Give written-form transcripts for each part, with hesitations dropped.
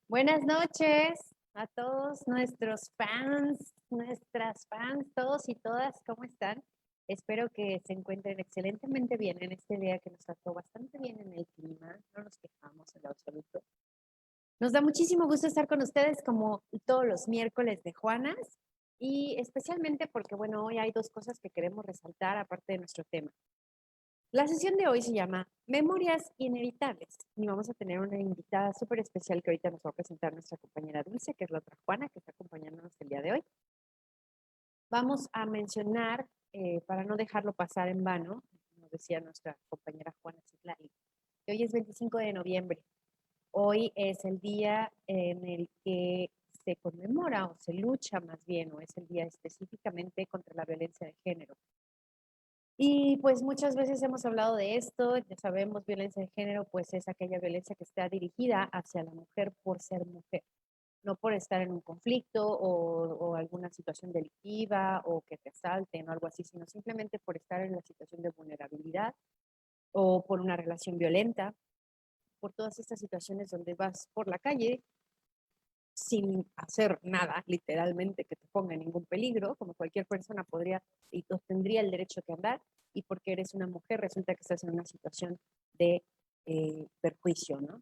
Buenas noches a todos nuestros fans, nuestras fans, todos y todas, ¿cómo están? Espero que se encuentren excelentemente bien en este día que nos trató bastante bien en el clima, no nos quejamos en lo absoluto. Nos da muchísimo gusto estar con ustedes como todos los miércoles de Juanas y especialmente porque, bueno, hoy hay dos cosas que queremos resaltar aparte de nuestro tema. La sesión de hoy se llama Memorias Inevitables y vamos a tener una invitada súper especial que ahorita nos va a presentar nuestra compañera Dulce, que es la otra Juana, que está acompañándonos el día de hoy. Vamos a mencionar, para no dejarlo pasar en vano, nos decía nuestra compañera Juana Citlali, que hoy es 25 de noviembre. Hoy es el día en el que se conmemora o se lucha más bien, o es el día específicamente contra la violencia de género. Y pues muchas veces hemos hablado de esto, ya sabemos, violencia de género, pues es aquella violencia que está dirigida hacia la mujer por ser mujer, no por estar en un conflicto o alguna situación delictiva o que te asalten o algo así, sino simplemente por estar en la situación de vulnerabilidad o por una relación violenta, por todas estas situaciones donde vas por la calle sin hacer nada, literalmente, que te ponga en ningún peligro, como cualquier persona podría y tendría el derecho de andar, y porque eres una mujer resulta que estás en una situación de perjuicio, ¿no?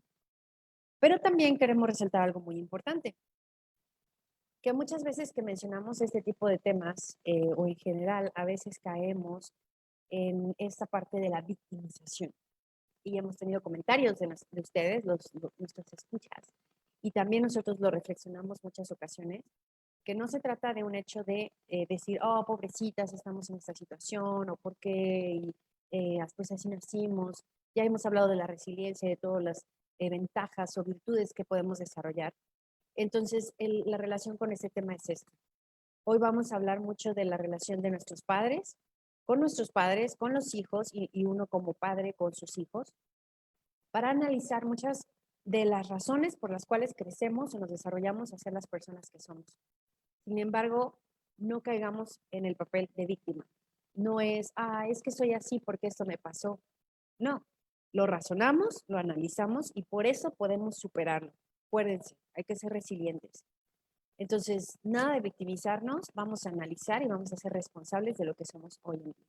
Pero también queremos resaltar algo muy importante, que muchas veces que mencionamos este tipo de temas, o en general, a veces caemos en esta parte de la victimización. Y hemos tenido comentarios de ustedes, nuestros escuchas, y también nosotros lo reflexionamos muchas ocasiones, que no se trata de un hecho de decir, oh, pobrecitas, estamos en esta situación, o por qué, y, pues así nacimos. Ya hemos hablado de la resiliencia, de todas las ventajas o virtudes que podemos desarrollar. Entonces, la relación con este tema es esta. Hoy vamos a hablar mucho de la relación de nuestros padres, con los hijos y uno como padre con sus hijos, para analizar muchas de las razones por las cuales crecemos o nos desarrollamos a ser las personas que somos. Sin embargo, no caigamos en el papel de víctima. No es, es que soy así porque esto me pasó. No, lo razonamos, lo analizamos y por eso podemos superarlo. Acuérdense, hay que ser resilientes. Entonces, nada de victimizarnos, vamos a analizar y vamos a ser responsables de lo que somos hoy en día.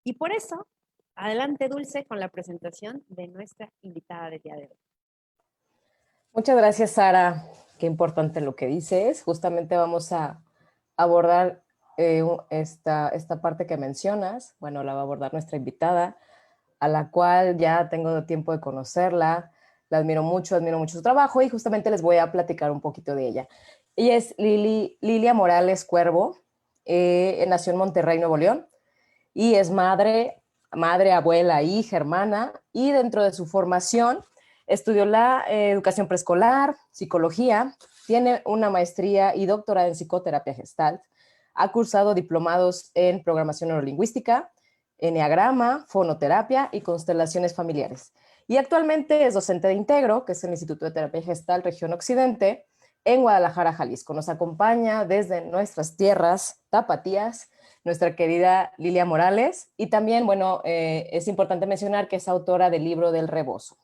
Y por eso, adelante Dulce con la presentación de nuestra invitada del día de hoy. Muchas gracias, Sara. Qué importante lo que dices. Justamente vamos a abordar esta parte que mencionas. Bueno, la va a abordar nuestra invitada, a la cual ya tengo tiempo de conocerla. La admiro mucho su trabajo y justamente les voy a platicar un poquito de ella. Ella es Lilia Morales Cuervo, nació en Monterrey, Nuevo León, y es madre, abuela, hija, hermana, y dentro de su formación estudió la educación preescolar, psicología, tiene una maestría y doctorado en psicoterapia gestalt, ha cursado diplomados en programación neurolingüística, eneagrama, fonoterapia y constelaciones familiares. Y actualmente es docente de Integro, que es el Instituto de Terapia Gestal Región Occidente, en Guadalajara, Jalisco. Nos acompaña desde nuestras tierras tapatías nuestra querida Lilia Morales, y también, bueno, es importante mencionar que es autora del libro del rebozo.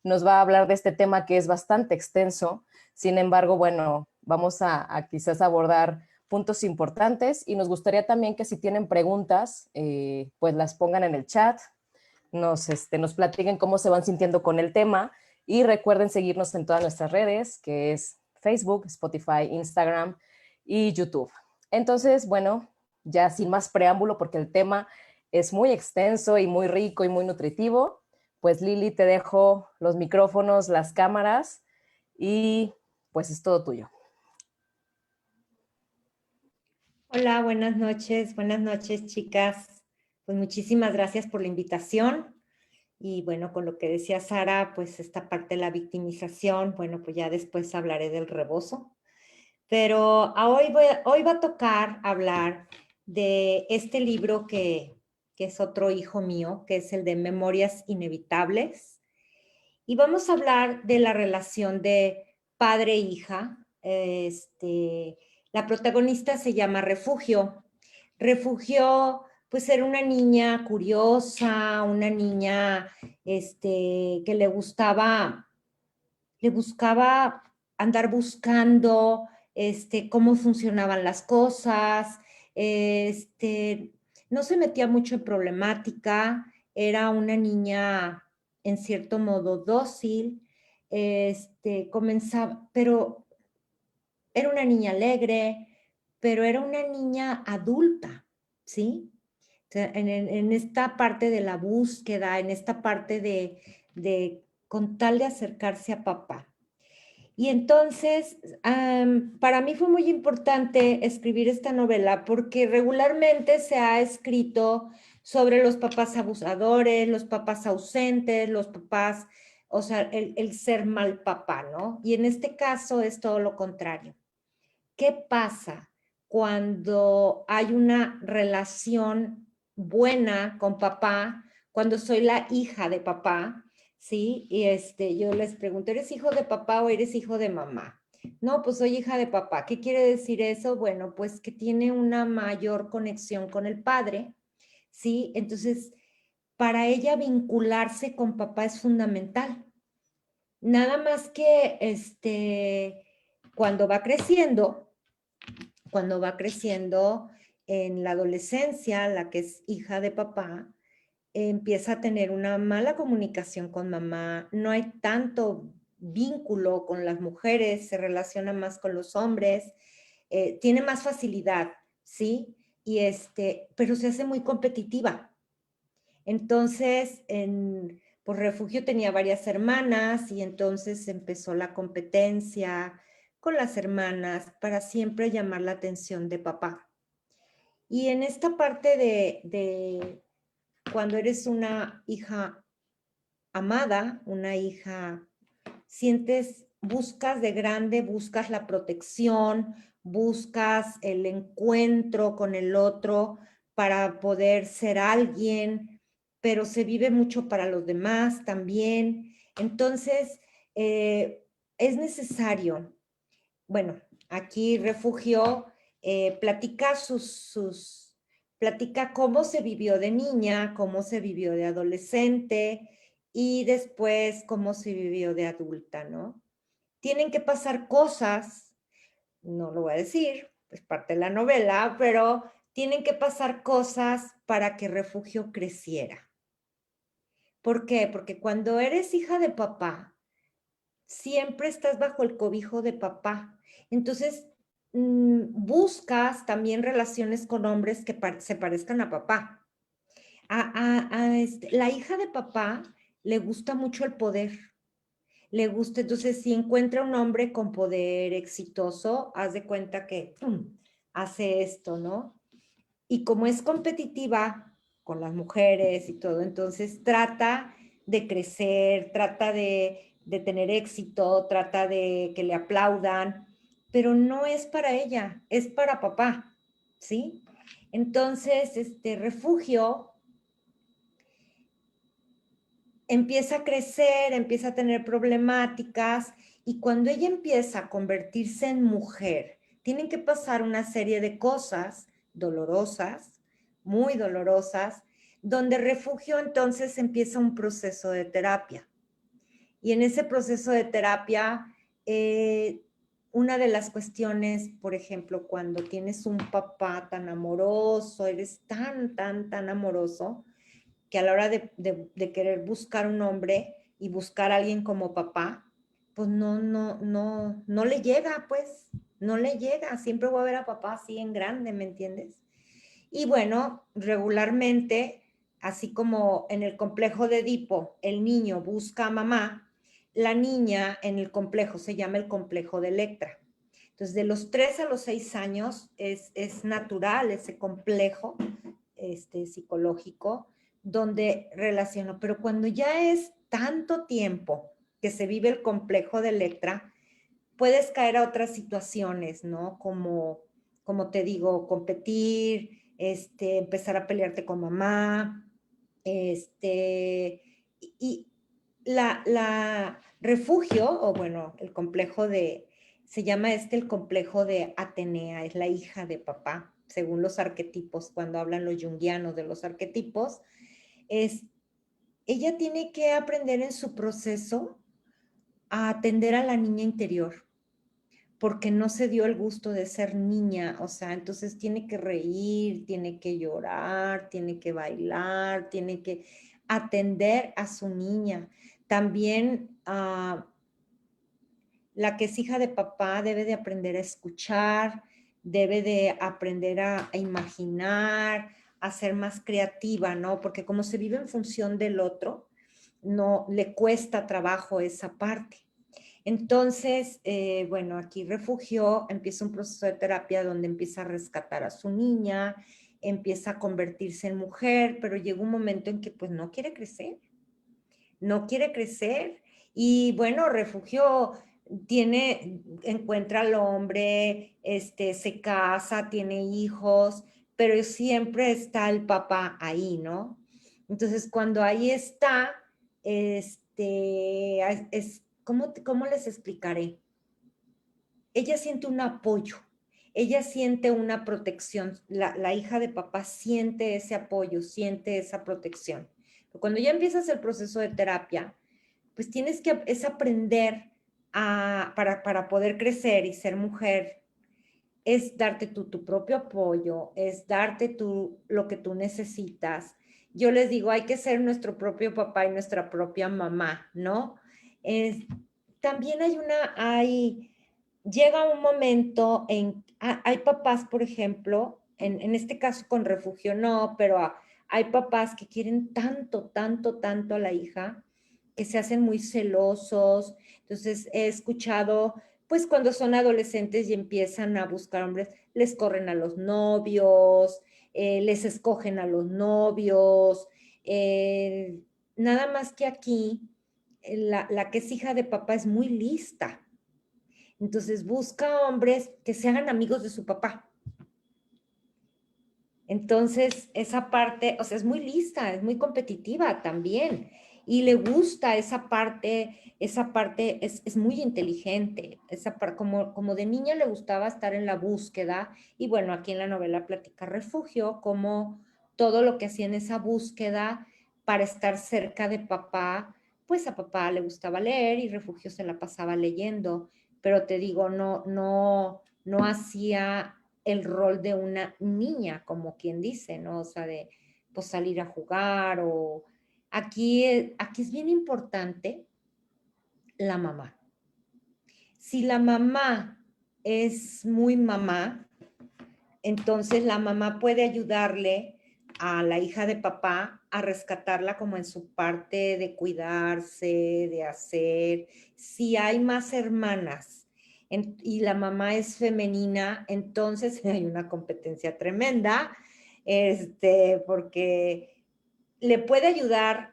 Nos va a hablar de este tema que es bastante extenso, sin embargo, bueno, vamos a quizás abordar puntos importantes y nos gustaría también que si tienen preguntas, pues las pongan en el chat, nos platiquen cómo se van sintiendo con el tema y recuerden seguirnos en todas nuestras redes, que es Facebook, Spotify, Instagram y YouTube. Entonces, bueno, ya sin más preámbulo, porque el tema es muy extenso y muy rico y muy nutritivo, pues Lili, te dejo los micrófonos, las cámaras y pues es todo tuyo. Hola, buenas noches, chicas. Pues muchísimas gracias por la invitación. Y bueno, con lo que decía Sara, pues esta parte de la victimización, bueno, pues ya después hablaré del rebozo. Pero hoy va a tocar hablar de este libro que es otro hijo mío, que es el de Memorias Inevitables. Y vamos a hablar de la relación de padre-hija. La protagonista se llama Refugio. Refugio, pues era una niña curiosa, una niña que le buscaba andar buscando cómo funcionaban las cosas, no se metía mucho en problemática, era una niña en cierto modo dócil, comenzaba, pero era una niña alegre, pero era una niña adulta, ¿sí? O sea, en esta parte de la búsqueda, en esta parte de con tal de acercarse a papá. Y entonces, para mí fue muy importante escribir esta novela porque regularmente se ha escrito sobre los papás abusadores, los papás ausentes, los papás, o sea, el ser mal papá, ¿no? Y en este caso es todo lo contrario. ¿Qué pasa cuando hay una relación buena con papá, cuando soy la hija de papá? ¿Sí? Y yo les pregunto, ¿eres hijo de papá o eres hijo de mamá? No, pues soy hija de papá. ¿Qué quiere decir eso? Bueno, pues que tiene una mayor conexión con el padre, ¿sí? Entonces, para ella vincularse con papá es fundamental. Nada más que cuando va creciendo en la adolescencia, la que es hija de papá, empieza a tener una mala comunicación con mamá, no hay tanto vínculo con las mujeres, se relaciona más con los hombres, tiene más facilidad, ¿sí? Pero se hace muy competitiva. Entonces, por refugio tenía varias hermanas y entonces empezó la competencia con las hermanas para siempre llamar la atención de papá. Y en esta parte de cuando eres una hija amada, una hija, buscas de grande, buscas la protección, buscas el encuentro con el otro para poder ser alguien, pero se vive mucho para los demás también. Entonces, es necesario, bueno, aquí Refugio platica cómo se vivió de niña, cómo se vivió de adolescente y después cómo se vivió de adulta, ¿no? Tienen que pasar cosas, no lo voy a decir, es parte de la novela, pero tienen que pasar cosas para que Refugio creciera. ¿Por qué? Porque cuando eres hija de papá, siempre estás bajo el cobijo de papá. Entonces, buscas también relaciones con hombres que se parezcan a papá. La hija de papá le gusta mucho el poder. Le gusta, entonces, si encuentra un hombre con poder exitoso, haz de cuenta que hace esto, ¿no? Y como es competitiva con las mujeres y todo, entonces trata de crecer, trata de tener éxito, trata de que le aplaudan, pero no es para ella, es para papá, ¿sí? Entonces, Refugio empieza a crecer, empieza a tener problemáticas y cuando ella empieza a convertirse en mujer, tienen que pasar una serie de cosas dolorosas, muy dolorosas, donde Refugio entonces empieza un proceso de terapia. Y en ese proceso de terapia, una de las cuestiones, por ejemplo, cuando tienes un papá tan amoroso, eres tan amoroso, que a la hora de querer buscar un hombre y buscar a alguien como papá, pues no le llega, pues, no le llega. Siempre voy a ver a papá así en grande, ¿me entiendes? Y bueno, regularmente, así como en el complejo de Edipo, el niño busca a mamá, la niña en el complejo se llama el complejo de Electra. Entonces, de los 3 a los 6 años es natural ese complejo psicológico donde relaciono, pero cuando ya es tanto tiempo que se vive el complejo de Electra, puedes caer a otras situaciones, ¿no? Como te digo, competir, empezar a pelearte con mamá, y la refugio, o bueno, el complejo se llama el complejo de Atenea, es la hija de papá, según los arquetipos, cuando hablan los junguianos de los arquetipos, ella tiene que aprender en su proceso a atender a la niña interior. porque no se dio el gusto de ser niña, o sea, entonces tiene que reír, tiene que llorar, tiene que bailar, tiene que atender a su niña. También la que es hija de papá debe de aprender a escuchar, debe de aprender a imaginar, a ser más creativa, ¿no? Porque como se vive en función del otro, no le cuesta trabajo esa parte. Entonces, bueno, aquí Refugio empieza un proceso de terapia donde empieza a rescatar a su niña, empieza a convertirse en mujer, pero llega un momento en que pues no quiere crecer, no quiere crecer. Y bueno, Refugio encuentra al hombre, se casa, tiene hijos, pero siempre está el papá ahí, ¿no? Entonces, cuando ahí está, ¿cómo les explicaré? Ella siente un apoyo, ella siente una protección, la hija de papá siente ese apoyo, siente esa protección. Pero cuando ya empiezas el proceso de terapia, pues tienes que aprender para poder crecer y ser mujer, es darte tu propio apoyo, es darte lo que tú necesitas. Yo les digo, hay que ser nuestro propio papá y nuestra propia mamá, ¿no? También llega un momento hay papás, por ejemplo, en este caso con Refugio no, pero hay papás que quieren tanto, tanto, tanto a la hija, que se hacen muy celosos. Entonces he escuchado, pues cuando son adolescentes y empiezan a buscar hombres, les corren a los novios, les escogen a los novios. Nada más que aquí, la que es hija de papá es muy lista. Entonces busca hombres que se hagan amigos de su papá. Entonces, esa parte, o sea, es muy lista, es muy competitiva también. Y le gusta esa parte es muy inteligente. Como de niña le gustaba estar en la búsqueda. Y bueno, aquí en la novela platica Refugio, como todo lo que hacía en esa búsqueda para estar cerca de papá, pues a papá le gustaba leer y Refugio se la pasaba leyendo. Pero te digo, no hacía el rol de una niña, como quien dice, ¿no? O sea, de pues, salir a jugar o... Aquí es bien importante la mamá. Si la mamá es muy mamá, entonces la mamá puede ayudarle a la hija de papá a rescatarla como en su parte de cuidarse, de hacer. Si hay más hermanas y la mamá es femenina, entonces hay una competencia tremenda, porque le puede ayudar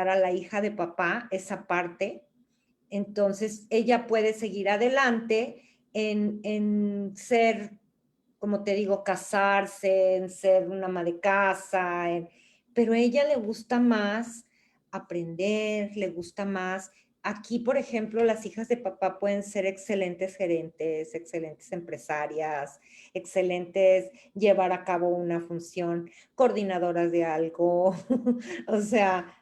a la hija de papá esa parte. Entonces ella puede seguir adelante en ser, como te digo, casarse, en ser una ama de casa, pero a ella le gusta más aprender, le gusta más. Aquí, por ejemplo, las hijas de papá pueden ser excelentes gerentes, excelentes empresarias, excelentes llevar a cabo una función, coordinadoras de algo, o sea,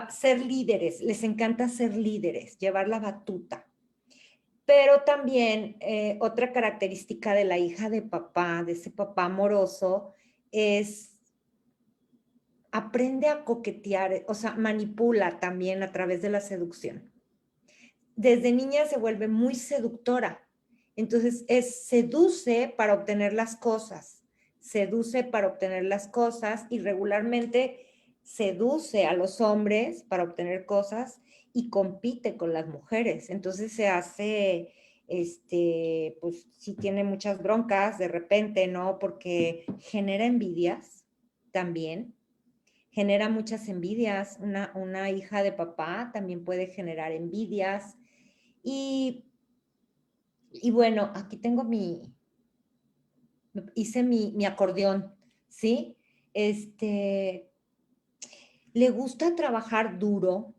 ser líderes, les encanta ser líderes, llevar la batuta. Pero también otra característica de la hija de papá, de ese papá amoroso, es aprende a coquetear, o sea, manipula también a través de la seducción. Desde niña se vuelve muy seductora. Entonces, seduce para obtener las cosas. Seduce para obtener las cosas y regularmente seduce a los hombres para obtener cosas y compite con las mujeres. Entonces se hace, pues sí tiene muchas broncas de repente, ¿no? Porque genera envidias también. Genera muchas envidias. Una hija de papá también puede generar envidias. Y bueno, aquí tengo hice mi acordeón, ¿sí? Le gusta trabajar duro,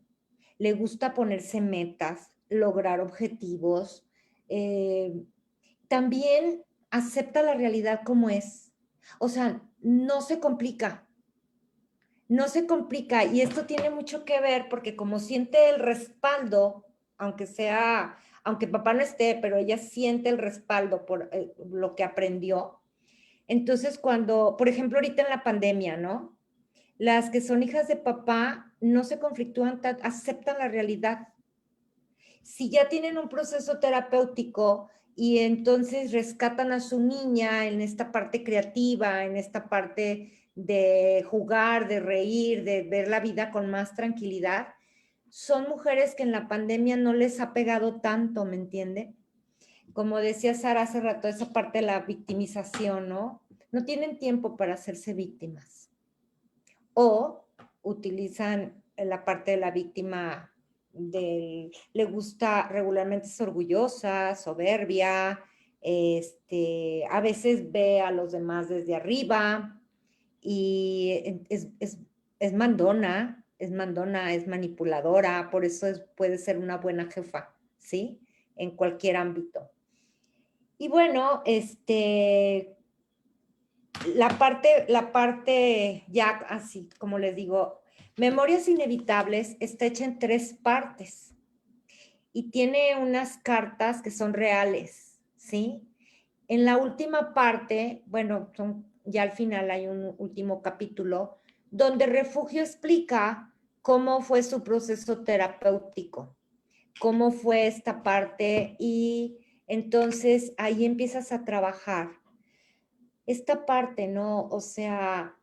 le gusta ponerse metas, lograr objetivos. También acepta la realidad como es. O sea, no se complica. No se complica y esto tiene mucho que ver porque como siente el respaldo, aunque sea aunque papá no esté, pero ella siente el respaldo por lo que aprendió. Entonces, cuando, por ejemplo, ahorita en la pandemia, ¿no? Las que son hijas de papá no se conflictúan, aceptan la realidad. Si ya tienen un proceso terapéutico y entonces rescatan a su niña en esta parte creativa, en esta parte de jugar, de reír, de ver la vida con más tranquilidad, son mujeres que en la pandemia no les ha pegado tanto, ¿me entiende? Como decía Sara hace rato, esa parte de la victimización, ¿no? No tienen tiempo para hacerse víctimas. O utilizan la parte de la víctima le gusta, regularmente es orgullosa, soberbia, a veces ve a los demás desde arriba y es mandona, es manipuladora, por eso puede ser una buena jefa, ¿sí? En cualquier ámbito. Y bueno, la parte ya así, como les digo, Memorias Inevitables está hecha en 3 partes y tiene unas cartas que son reales, ¿sí? En la última parte, bueno, ya al final hay un último capítulo donde Refugio explica cómo fue su proceso terapéutico, cómo fue esta parte y entonces ahí empiezas a trabajar esta parte, ¿no? O sea,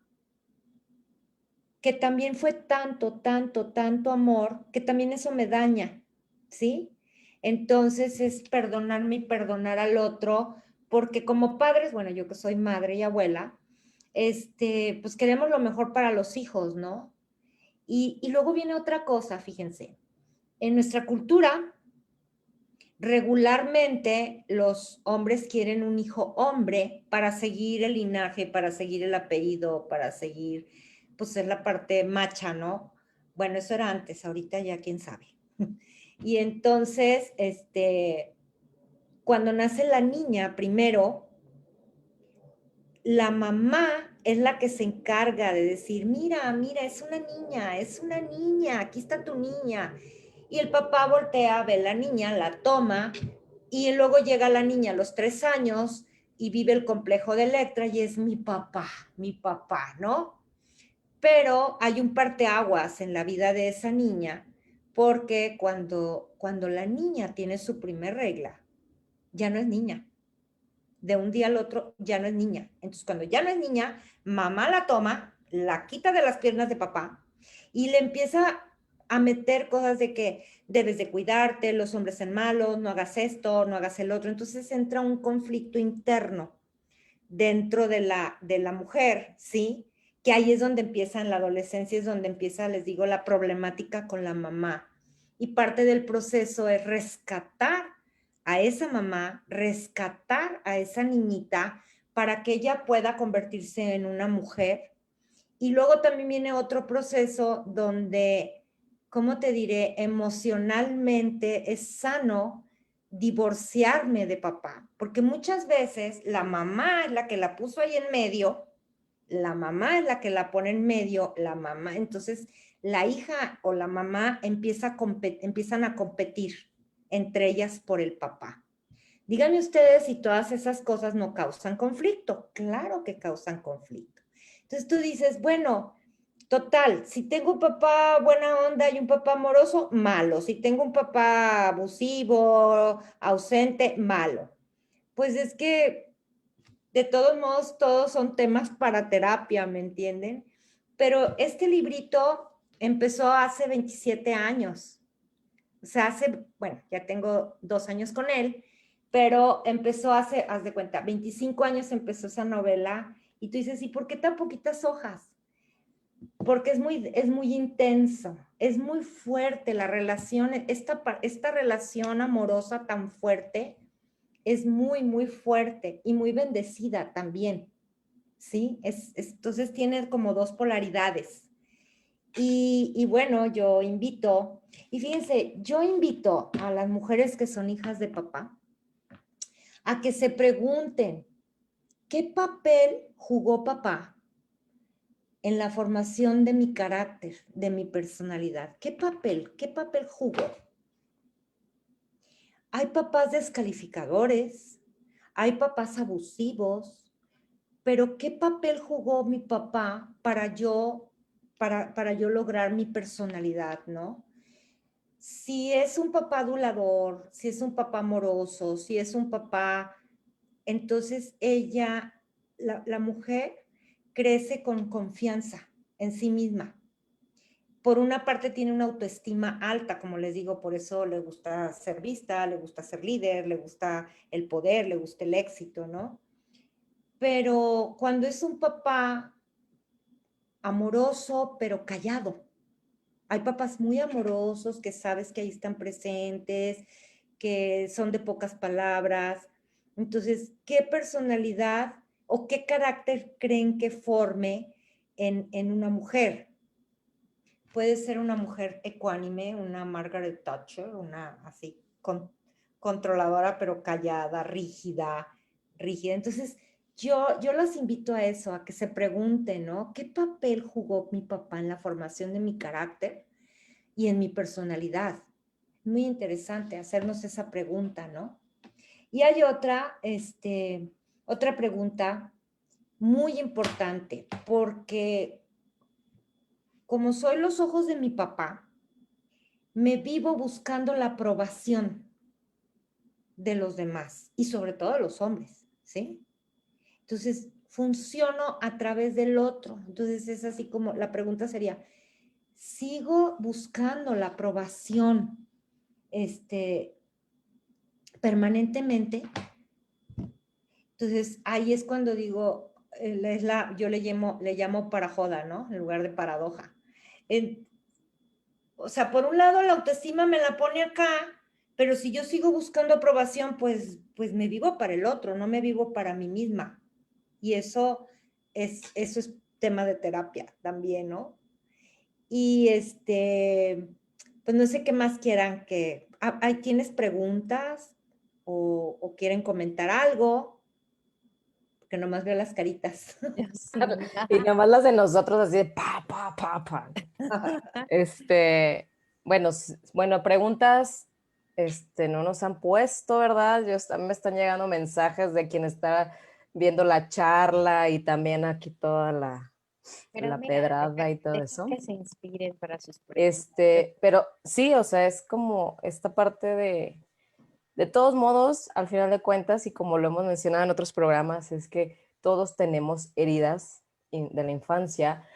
que también fue tanto amor, que también eso me daña, ¿sí? Entonces es perdonarme y perdonar al otro, porque como padres, bueno, yo que soy madre y abuela, pues queremos lo mejor para los hijos, ¿no? Y luego viene otra cosa, fíjense, en nuestra cultura, regularmente los hombres quieren un hijo hombre para seguir el linaje, para seguir el apellido, para seguir, pues es la parte macha, ¿no? Bueno, eso era antes, ahorita ya quién sabe. Y entonces, cuando nace la niña, primero, la mamá es la que se encarga de decir, mira, es una niña, aquí está tu niña. Y el papá voltea, ve a la niña, la toma, y luego llega la niña a los 3 años y vive el complejo de Electra y es mi papá, ¿no? Pero hay un parteaguas en la vida de esa niña, porque cuando la niña tiene su primer regla, ya no es niña. De un día al otro ya no es niña. Entonces, cuando ya no es niña, mamá la toma, la quita de las piernas de papá y le empieza a meter cosas de que debes de cuidarte, los hombres son malos, no hagas esto, no hagas el otro. Entonces entra un conflicto interno dentro de la mujer, ¿sí? Que ahí es donde empieza en la adolescencia, es donde empieza, les digo, la problemática con la mamá. Y parte del proceso es rescatar a esa mamá, rescatar a esa niñita para que ella pueda convertirse en una mujer. Y luego también viene otro proceso donde, ¿cómo te diré? Emocionalmente es sano divorciarme de papá, porque muchas veces la mamá es la que la puso ahí en medio, la mamá es la que la pone en medio, la mamá, entonces la hija o la mamá empiezan a competir entre ellas por el papá. Díganme ustedes si todas esas cosas no causan conflicto. Claro que causan conflicto. Entonces tú dices, bueno, total, si tengo un papá buena onda y un papá amoroso, malo. Si tengo un papá abusivo, ausente, malo. Pues es que de todos modos todos son temas para terapia, ¿me entienden? Pero este librito empezó hace 27 años. O sea, bueno, ya tengo 2 años con él, pero empezó haz de cuenta, 25 años empezó esa novela y tú dices, ¿y por qué tan poquitas hojas? Porque es muy intenso, es muy fuerte la relación, esta relación amorosa tan fuerte es muy fuerte y muy bendecida también, ¿sí? Entonces tiene como 2 polaridades. Y bueno, y fíjense, yo invito a las mujeres que son hijas de papá a que se pregunten, ¿qué papel jugó papá en la formación de mi carácter, de mi personalidad? ¿Qué papel jugó? hay papás descalificadores, hay papás abusivos, pero ¿qué papel jugó mi papá para yo lograr mi personalidad, ¿no? Si es un papá adulador, si es un papá amoroso, si es un papá, entonces ella, la mujer, crece con confianza en sí misma. Por una parte tiene una autoestima alta, como les digo, por eso le gusta ser vista, le gusta ser líder, le gusta el poder, le gusta el éxito, ¿no? Pero cuando es un papá amoroso, pero callado, hay papás muy amorosos que sabes que ahí están presentes, que son de pocas palabras. Entonces, ¿qué personalidad o qué carácter creen que forme en una mujer? Puede ser una mujer ecuánime, una Margaret Thatcher, una así controladora, pero callada, rígida. Entonces, yo los invito a eso, a que se pregunten, ¿no? ¿Qué papel jugó mi papá en la formación de mi carácter y en mi personalidad? Muy interesante hacernos esa pregunta, ¿no? Y hay otra pregunta muy importante, porque como soy los ojos de mi papá, me vivo buscando la aprobación de los demás y sobre todo de los hombres, ¿sí? Entonces, funciono a través del otro. Entonces, es así como la pregunta sería, ¿sigo buscando la aprobación permanentemente? Entonces, ahí es cuando digo, yo le llamo parajoda, ¿no? En lugar de paradoja. O sea, por un lado la autoestima me la pone acá, pero si yo sigo buscando aprobación, pues me vivo para el otro, no me vivo para mí misma. Y eso es tema de terapia también, ¿no? Y pues no sé qué más quieran que... ¿Tienes preguntas o quieren comentar algo? Porque nomás veo las caritas. Sí. Y nada más las de nosotros así de pa, pa, pa, pa. Bueno, bueno, preguntas, no nos han puesto, ¿verdad? A mí me están llegando mensajes de quien está viendo la charla y también aquí toda Pero la mira, pedrada y todo deja eso. que se inspiren para sus preguntas. Pero sí, o sea, es como esta parte de todos modos, al final de cuentas, y como lo hemos mencionado en otros programas, es que todos tenemos heridas de la infancia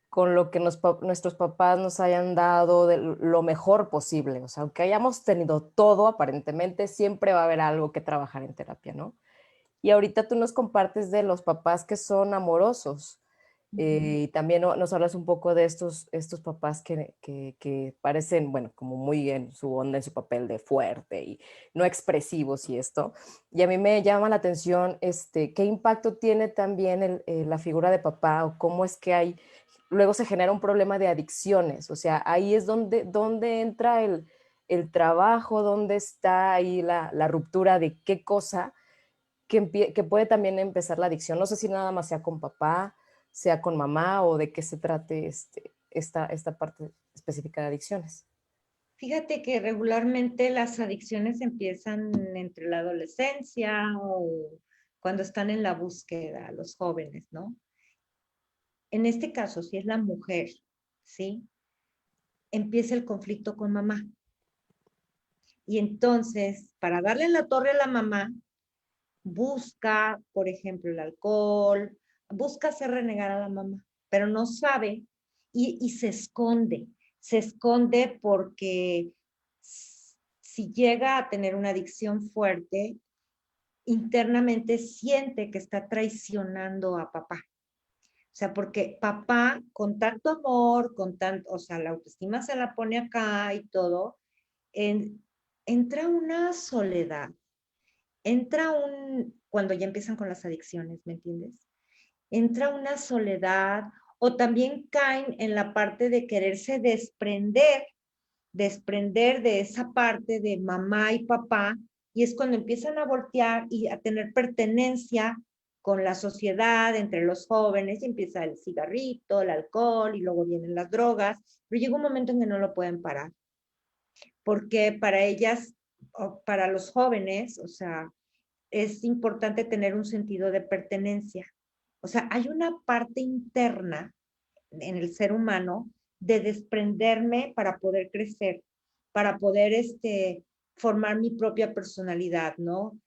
con lo que nuestros papás nos hayan dado de lo mejor posible. O sea, aunque hayamos tenido todo, aparentemente, siempre va a haber algo que trabajar en terapia, ¿no? Y ahorita tú nos compartes de los papás que son amorosos. Y también nos hablas un poco de estos papás que parecen, bueno, como muy en su onda, en su papel de fuerte y no expresivos y esto. Y a mí me llama la atención qué impacto tiene también la figura de papá o cómo es que luego se genera un problema de adicciones. O sea, ahí es donde entra el trabajo, donde está ahí la ruptura de qué cosa que puede también empezar la adicción. No sé si nada más sea con papá, sea con mamá o de qué se trate esta parte específica de adicciones. Fíjate que regularmente las adicciones empiezan entre la adolescencia o cuando están en la búsqueda, los jóvenes, ¿no? En este caso, si es la mujer, ¿sí? Empieza el conflicto con mamá. Y entonces, para darle en la torre a la mamá, busca, por ejemplo, el alcohol, busca hacer renegar a la mamá, pero no sabe y se esconde. Se esconde porque si llega a tener una adicción fuerte, internamente siente que está traicionando a papá. O sea, porque papá, con tanto amor, o sea, la autoestima se la pone acá y todo, entra una soledad, cuando ya empiezan con las adicciones, ¿me entiendes? Entra una soledad o también caen en la parte de quererse desprender de esa parte de mamá y papá, y es cuando empiezan a voltear y a tener pertenencia con la sociedad, entre los jóvenes, y empieza el cigarrito, el alcohol, y luego vienen las drogas, pero llega un momento en que no lo pueden parar, porque para ellas para los jóvenes, o sea, es importante tener un sentido de pertenencia. O sea, hay una parte interna en el ser humano de desprenderme para poder crecer, para poder formar mi propia personalidad, ¿no?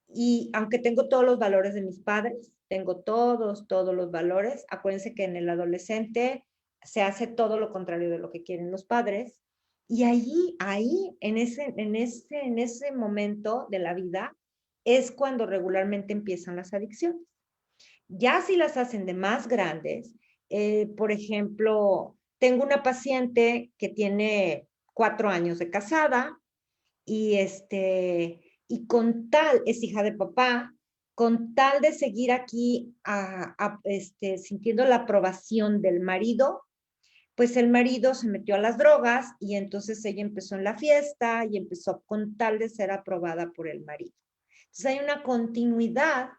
Y aunque tengo todos los valores de mis padres, tengo todos los valores, acuérdense que en el adolescente se hace todo lo contrario de lo que quieren los padres. Y ahí, en ese momento de la vida, es cuando regularmente empiezan las adicciones. Ya si las hacen de más grandes, por ejemplo, tengo una paciente que tiene 4 años de casada y y con tal, es hija de papá, con tal de seguir aquí sintiendo la aprobación del marido, pues el marido se metió a las drogas y entonces ella empezó en la fiesta y empezó con tal de ser aprobada por el marido. Entonces hay una continuidad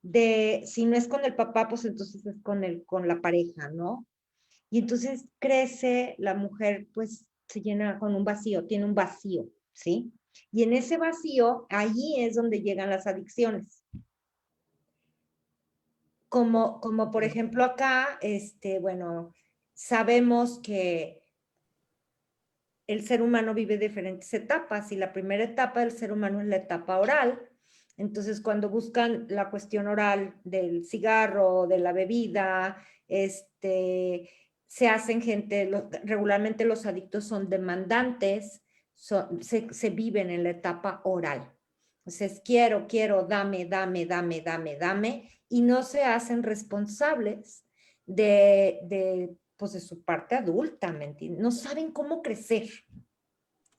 de, si no es con el papá, pues entonces es con la pareja, ¿no? Y entonces crece la mujer, pues se llena con un vacío, tiene un vacío, ¿sí? Y en ese vacío, allí es donde llegan las adicciones. Como por ejemplo acá, bueno, sabemos que el ser humano vive diferentes etapas y la primera etapa del ser humano es la etapa oral. Entonces, cuando buscan la cuestión oral del cigarro, de la bebida, se hacen regularmente los adictos son demandantes, se viven en la etapa oral. Entonces, quiero, dame, y no se hacen responsables pues de su parte adulta, ¿me entiendes? No saben cómo crecer.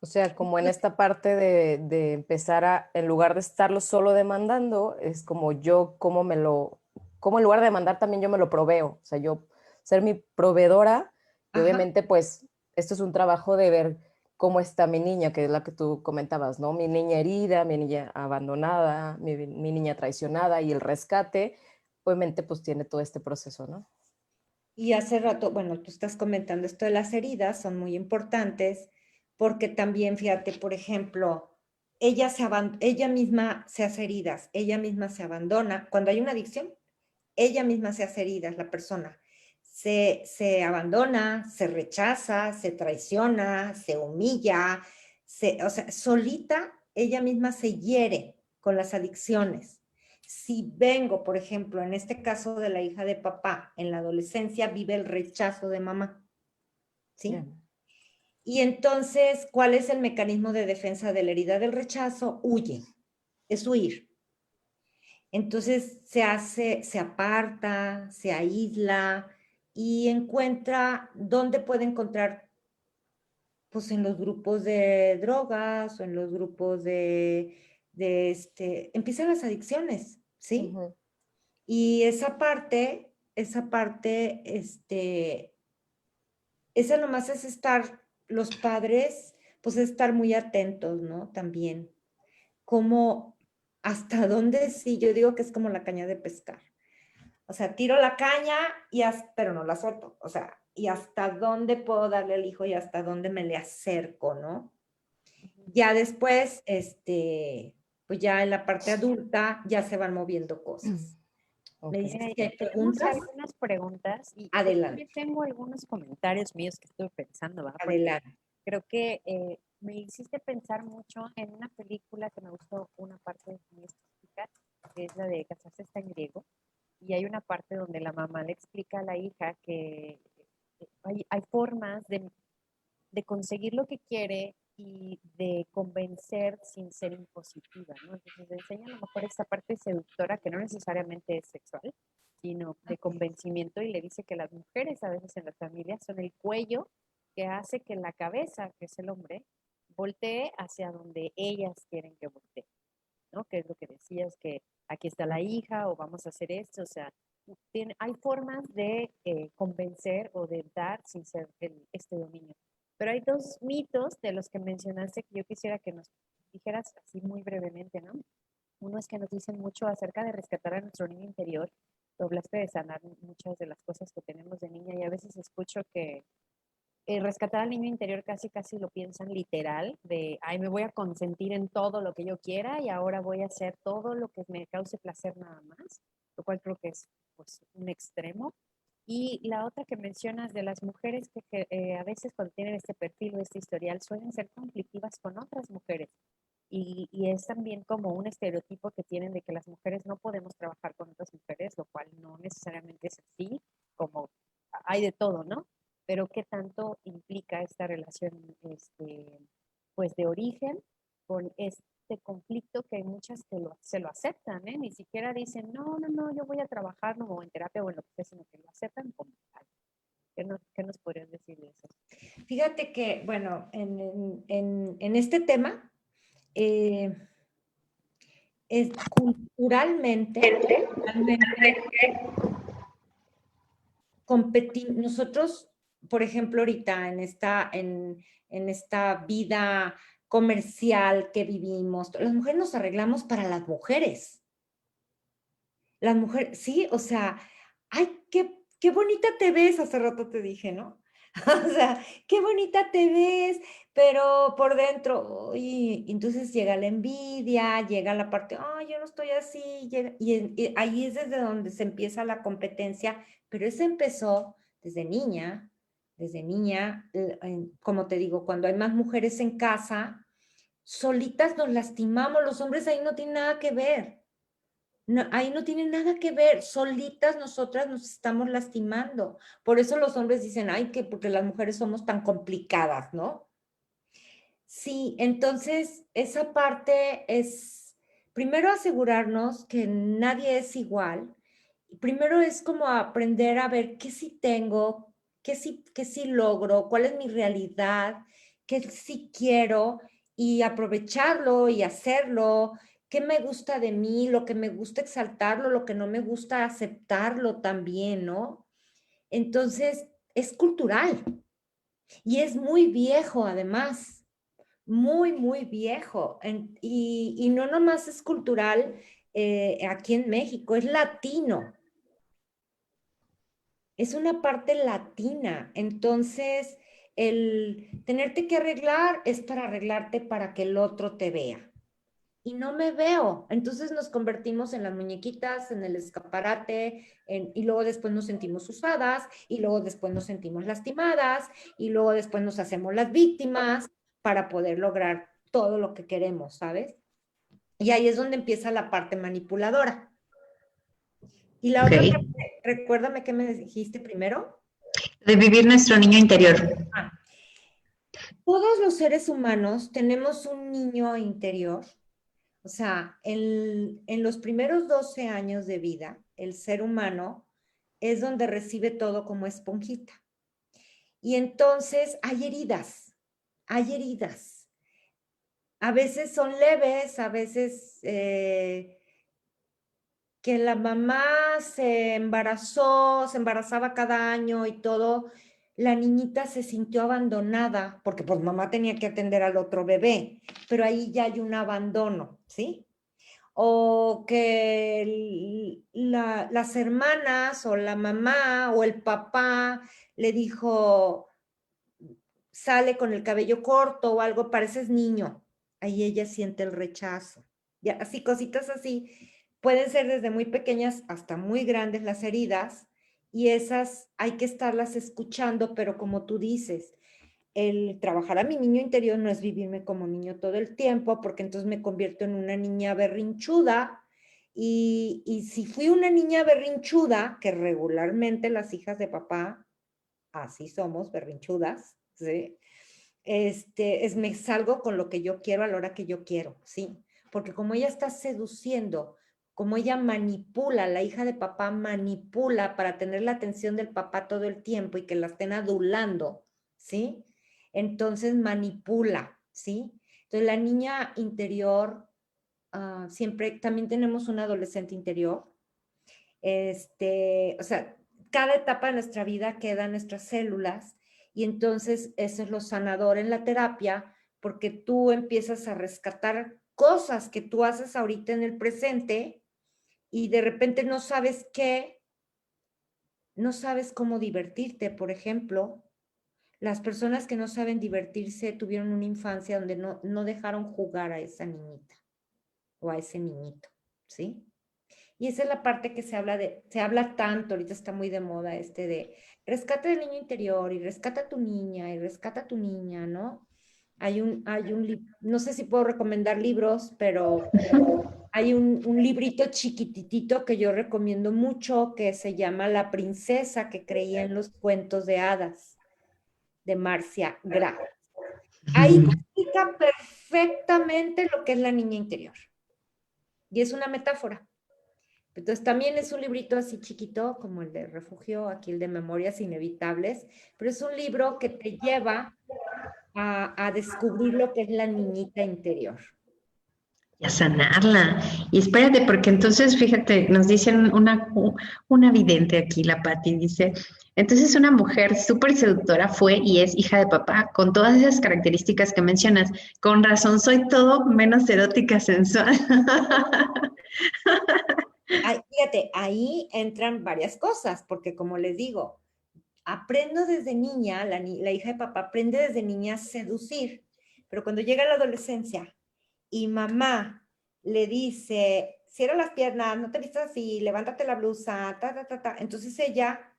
O sea, como en esta parte de empezar a, en lugar de estarlo solo demandando, es como yo, como en lugar de demandar también yo me lo proveo. O sea, yo ser mi proveedora y Ajá. obviamente pues esto es un trabajo de ver cómo está mi niña, que es la que tú comentabas, ¿no? Mi niña herida, mi niña abandonada, mi niña traicionada y el rescate, obviamente pues tiene todo este proceso, ¿no? Y hace rato, bueno, tú estás comentando esto de las heridas, son muy importantes, porque también, fíjate, por ejemplo, ella misma se hace heridas, ella misma se abandona. Cuando hay una adicción, ella misma se hace heridas, la persona. Se abandona, se rechaza, se traiciona, se humilla, o sea, solita ella misma se hiere con las adicciones. Si vengo, por ejemplo, en este caso de la hija de papá, en la adolescencia vive el rechazo de mamá, ¿sí? Bien. Y entonces, ¿cuál es el mecanismo de defensa de la herida del rechazo? Huye, es huir. Entonces se aparta, se aísla y encuentra, ¿dónde puede encontrar? Pues en los grupos de drogas o en los grupos empiezan las adicciones, ¿sí? Ujú. Y esa nomás es estar, los padres, pues estar muy atentos, ¿no? También, como hasta dónde, sí, yo digo que es como la caña de pescar. O sea, tiro la caña pero no la suelto. O sea, y hasta dónde puedo darle al hijo y hasta dónde me le acerco, ¿no? Ya después, pues ya en la parte adulta ya se van moviendo cosas. ¿Me Ok. dices que hay Tenemos preguntas? algunas preguntas y yo Adelante, también tengo algunos comentarios míos que estuve pensando, ¿verdad? Porque adelante. creo que me hiciste pensar mucho en una película que me gustó una parte muy específica, que es la de Casarse está en griego, y hay una parte donde la mamá le explica a la hija que hay formas de conseguir lo que quiere y de convencer sin ser impositiva, ¿no? Entonces le enseña a lo mejor esta parte seductora que no necesariamente es sexual, sino de convencimiento y le dice que las mujeres a veces en las familias son el cuello que hace que la cabeza, que es el hombre, voltee hacia donde ellas quieren que voltee, ¿no? Que es lo que decías, que aquí está la hija o vamos a hacer esto, o sea, hay formas de convencer o de dar sin ser este dominio. Pero hay dos mitos de los que mencionaste que yo quisiera que nos dijeras así muy brevemente, ¿no? Uno es que nos dicen mucho acerca de rescatar a nuestro niño interior. Tú hablaste de sanar muchas de las cosas que tenemos de niña y a veces escucho que rescatar al niño interior casi casi lo piensan literal, de, ay, me voy a consentir en todo lo que yo quiera y ahora voy a hacer todo lo que me cause placer nada más, lo cual creo que es pues un extremo. Y la otra que mencionas de las mujeres que a veces cuando tienen este perfil o este historial suelen ser conflictivas con otras mujeres. Y es también como un estereotipo que tienen de que las mujeres no podemos trabajar con otras mujeres, lo cual no necesariamente es así, como hay de todo, ¿no? Pero qué tanto implica esta relación, pues de origen con este conflicto que hay muchas que se lo aceptan, ¿eh? Ni siquiera dicen, no, no, no, yo voy a trabajar no, o en terapia o en lo que sea, sino que lo aceptan como tal. ¿Qué nos podrías decir de eso? Fíjate que, bueno, en este tema, eh, es culturalmente, nosotros, por ejemplo, ahorita en esta vida comercial que vivimos, las mujeres nos arreglamos para las mujeres. Las mujeres, sí, o sea, ay, qué bonita te ves, hace rato te dije, ¿no? O sea, qué bonita te ves, pero por dentro, y entonces llega la envidia, llega la parte, ay, yo no estoy así, y ahí es desde donde se empieza la competencia, pero eso empezó desde niña, como te digo, cuando hay más mujeres en casa, solitas nos lastimamos, los hombres ahí no tienen nada que ver. No, ahí no tiene nada que ver, solitas nosotras nos estamos lastimando. Por eso los hombres dicen, ay, que porque las mujeres somos tan complicadas, ¿no? Sí, entonces esa parte es, primero asegurarnos que nadie es igual. Primero es como aprender a ver qué sí tengo, qué sí logro, cuál es mi realidad, qué sí quiero y aprovecharlo y hacerlo, qué me gusta de mí, lo que me gusta exaltarlo, lo que no me gusta aceptarlo también, ¿no? Entonces, es cultural y es muy viejo además, muy, muy viejo. Y no nomás es cultural aquí en México, es latino. Es una parte latina. Entonces, el tenerte que arreglar es para arreglarte para que el otro te vea. Y no me veo. Entonces nos convertimos en las muñequitas, en el escaparate, y luego después nos sentimos usadas, y luego después nos sentimos lastimadas, y luego después nos hacemos las víctimas para poder lograr todo lo que queremos, ¿sabes? Y ahí es donde empieza la parte manipuladora. Y la Ok. otra parte, recuérdame qué me dijiste primero. De vivir nuestro niño interior. Ah, todos los seres humanos tenemos un niño interior. O sea, en los primeros 12 años de vida, el ser humano es donde recibe todo como esponjita. Y entonces hay heridas, hay heridas. A veces son leves, a veces que la mamá se embarazó, se embarazaba cada año y todo, la niñita se sintió abandonada porque pues mamá tenía que atender al otro bebé, pero ahí ya hay un abandono, ¿sí? O que las hermanas o la mamá o el papá le dijo, sale con el cabello corto o algo, pareces niño. Ahí ella siente el rechazo. Ya, así, cositas así. Pueden ser desde muy pequeñas hasta muy grandes las heridas y esas hay que estarlas escuchando, pero como tú dices, el trabajar a mi niño interior no es vivirme como niño todo el tiempo, porque entonces me convierto en una niña berrinchuda. Y si fui una niña berrinchuda, que regularmente las hijas de papá, así somos, berrinchudas, ¿sí? Me salgo con lo que yo quiero a la hora que yo quiero, ¿sí? Porque como ella está seduciendo, como ella manipula, la hija de papá manipula para tener la atención del papá todo el tiempo y que la estén adulando, ¿sí? Entonces manipula, ¿sí? Entonces la niña interior, siempre, también tenemos un adolescente interior, o sea, cada etapa de nuestra vida queda en nuestras células y entonces eso es lo sanador en la terapia porque tú empiezas a rescatar cosas que tú haces ahorita en el presente y de repente no sabes qué, no sabes cómo divertirte, por ejemplo. las personas que no saben divertirse tuvieron una infancia donde no dejaron jugar a esa niñita o a ese niñito, ¿sí? Y esa es la parte que se habla tanto, ahorita está muy de moda de rescata del niño interior y rescata a tu niña y rescata a tu niña, ¿no? No sé si puedo recomendar libros, pero hay un librito chiquititito que yo recomiendo mucho que se llama La princesa que creía en los cuentos de hadas, de Marcia Graf. Ahí te explica perfectamente lo que es la niña interior. Y es una metáfora. Entonces también es un librito así chiquito, como el de Refugio, aquí el de Memorias Inevitables, pero es un libro que te lleva a descubrir lo que es la niñita interior. Y a sanarla. Y espérate, porque entonces, fíjate, nos dicen una vidente aquí, la Patti, dice, entonces una mujer súper seductora fue y es hija de papá, con todas esas características que mencionas. Con razón, soy todo menos erótica sensual. Fíjate, ahí entran varias cosas, porque como les digo, aprendo desde niña, la hija de papá aprende desde niña a seducir, pero cuando llega la adolescencia y mamá le dice, cierra las piernas, no te vistas así, levántate la blusa, entonces ella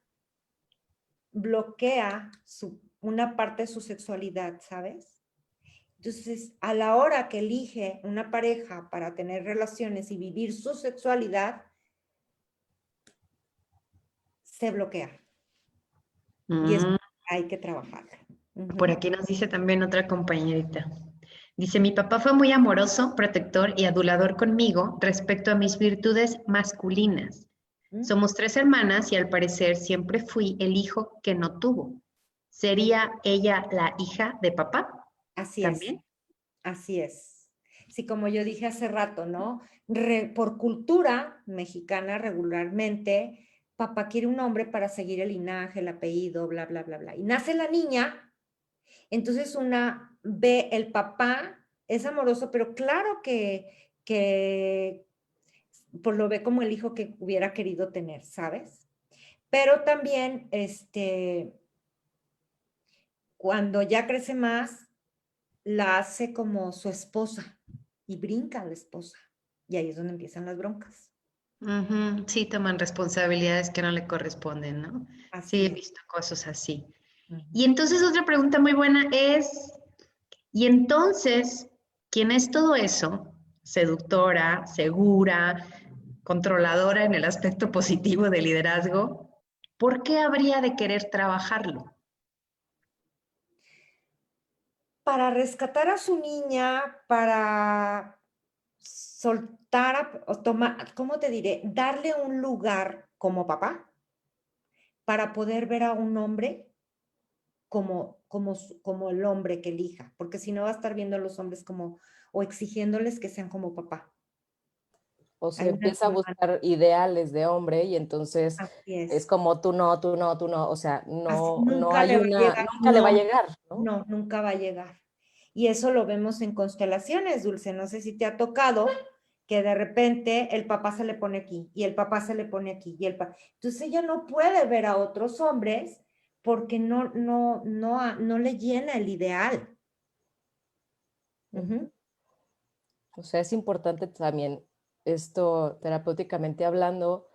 bloquea una parte de su sexualidad, ¿sabes? Entonces, a la hora que elige una pareja para tener relaciones y vivir su sexualidad, se bloquea. Y eso hay que trabajarlo. Por aquí nos dice también otra compañerita. Dice, mi papá fue muy amoroso, protector y adulador conmigo respecto a mis virtudes masculinas. Somos 3 hermanas y al parecer siempre fui el hijo que no tuvo. ¿Sería ella la hija de papá? Así es, ¿También? así es. Sí, como yo dije hace rato, ¿no? Por cultura mexicana regularmente, papá quiere un hombre para seguir el linaje, el apellido, bla, bla, bla, bla. Y nace la niña, entonces una ve el papá, es amoroso, pero claro que pues lo ve como el hijo que hubiera querido tener, ¿sabes? Pero también, cuando ya crece más, la hace como su esposa y brinca a la esposa. Y ahí es donde empiezan las broncas. Ujú, sí, toman responsabilidades que no le corresponden, ¿no? Sí, he Así es. visto cosas así. Ujú. Y entonces otra pregunta muy buena es, ¿y entonces quién es todo eso? Seductora, segura, controladora en el aspecto positivo de liderazgo, ¿por qué habría de querer trabajarlo? Para rescatar a su niña, para soltar o tomar, ¿cómo te diré? Darle un lugar como papá para poder ver a un hombre como el hombre que elija, porque si no va a estar viendo a los hombres como, o exigiéndoles que sean como papá. O se Hay una empieza a buscar ideales de hombre y entonces así es es. como tú no, tú no, tú no, o sea, Así no nunca hay le va a una, llegar, nunca le va a no, llegar, ¿no? no, nunca va a llegar. Y eso lo vemos en constelaciones, Dulce. No sé si te ha tocado que de repente el papá se le pone aquí y el papá se le pone aquí y entonces ella no puede ver a otros hombres porque no le llena el ideal. Ujú. O sea, es importante también esto, terapéuticamente hablando,